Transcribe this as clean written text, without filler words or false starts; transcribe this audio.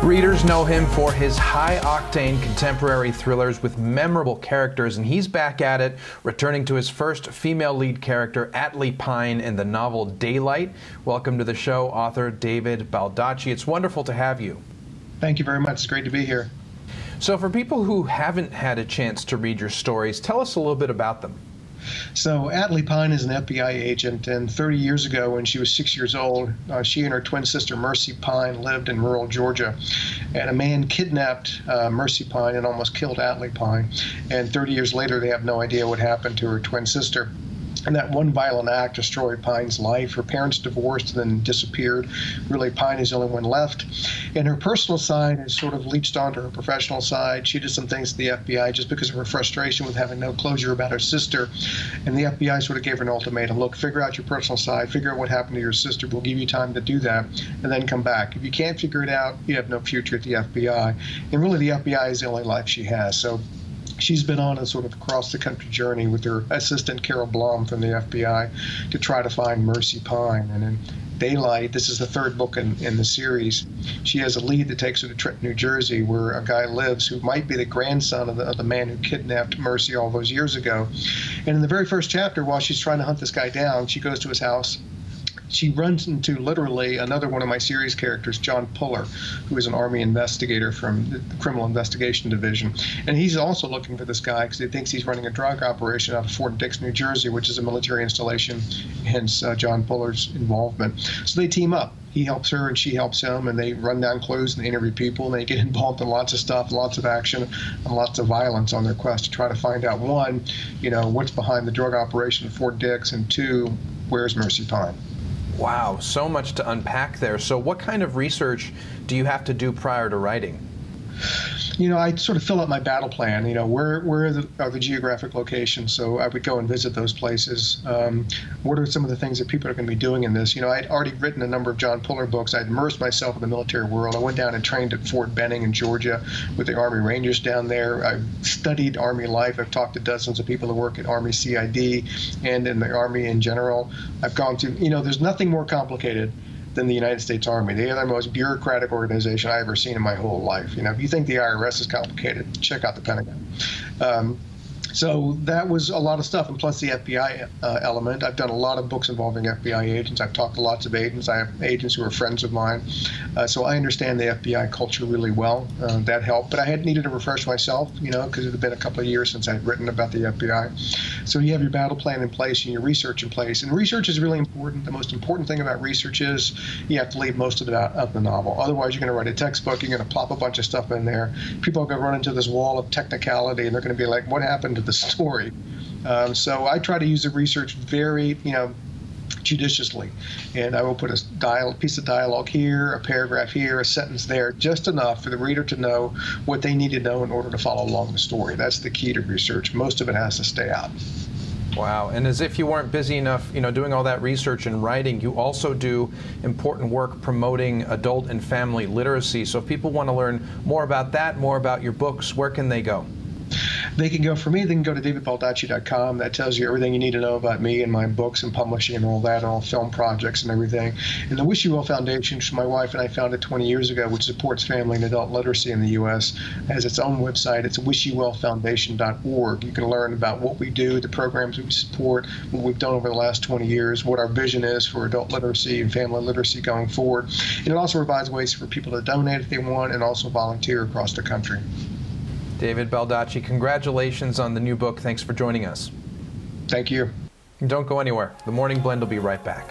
Readers know him for his high-octane contemporary thrillers with memorable characters, and he's back at it, returning to his first female lead character, Atlee Pine, in the novel Daylight. Welcome to the show, author David Baldacci. It's wonderful to have you. Thank you very much. It's great to be here. So for people who haven't had a chance to read your stories, tell us a little bit about them. So Atlee Pine is an FBI agent, and 30 years ago when she was 6 years old, she and her twin sister Mercy Pine lived in rural Georgia, and a man kidnapped Mercy Pine and almost killed Atlee Pine, and 30 years later they have no idea what happened to her twin sister. And that one violent act destroyed Pine's life. Her parents divorced and then disappeared. Really, Pine is the only one left. And her personal side has sort of leached onto her professional side. She did some things to the FBI just because of her frustration with having no closure about her sister. And the FBI sort of gave her an ultimatum. Look, figure out your personal side. Figure out what happened to your sister. We'll give you time to do that, and then come back. If you can't figure it out, you have no future at the FBI. And really, the FBI is the only life she has. So she's been on a sort of across-the-country journey with her assistant, Carol Blum, from the FBI to try to find Mercy Pine. And in Daylight, this is the third book in the series, she has a lead that takes her to Trenton, New Jersey, where a guy lives who might be the grandson of the man who kidnapped Mercy all those years ago. And in the very first chapter, while she's trying to hunt this guy down, she goes to his house. She runs into literally another one of my series characters, John Puller, who is an Army investigator from the Criminal Investigation Division. And he's also looking for this guy because he thinks he's running a drug operation out of Fort Dix, New Jersey, which is a military installation, hence John Puller's involvement. So they team up. He helps her and she helps him, and they run down clues and they interview people, and they get involved in lots of stuff, lots of action, and lots of violence on their quest to try to find out, one, what's behind the drug operation at Fort Dix, and two, where's Mercy Pine? Wow, so much to unpack there. So what kind of research do you have to do prior to writing? I sort of fill out my battle plan. Where are the geographic locations? So I would go and visit those places. What are some of the things that people are going to be doing in this? I'd already written a number of John Puller books. I'd immersed myself in the military world. I went down and trained at Fort Benning in Georgia with the Army Rangers down there. I've studied Army life. I've talked to dozens of people who work at Army CID and in the Army in general. I've gone through, there's nothing more complicated than the United States Army. They are the most bureaucratic organization I've ever seen in my whole life. If you think the IRS is complicated, check out the Pentagon. So that was a lot of stuff, and plus the FBI element. I've done a lot of books involving FBI agents. I've talked to lots of agents. I have agents who are friends of mine. So I understand the FBI culture really well. That helped. But I had needed to refresh myself, because it had been a couple of years since I'd written about the FBI. So you have your battle plan in place and your research in place. And research is really important. The most important thing about research is you have to leave most of it out of the novel. Otherwise, you're going to write a textbook. You're going to plop a bunch of stuff in there. People are going to run into this wall of technicality, and they're going to be like, what happened to the story? So I try to use the research very, judiciously, and I will put a piece of dialogue here, a paragraph here, a sentence there, just enough for the reader to know what they need to know in order to follow along the story. That's the key to research. Most of it has to stay out. Wow, and as if you weren't busy enough, doing all that research and writing, you also do important work promoting adult and family literacy. So if people want to learn more about that, more about your books, where can they go? They can go to davidbaldacci.com. That tells you everything you need to know about me and my books and publishing and all that, and all film projects and everything. And the Wish You Well Foundation, which my wife and I founded 20 years ago, which supports family and adult literacy in the U.S., has its own website. It's wishyouwellfoundation.org. You can learn about what we do, the programs we support, what we've done over the last 20 years, what our vision is for adult literacy and family literacy going forward. And it also provides ways for people to donate if they want and also volunteer across the country. David Baldacci, congratulations on the new book. Thanks for joining us. Thank you. And don't go anywhere. The Morning Blend will be right back.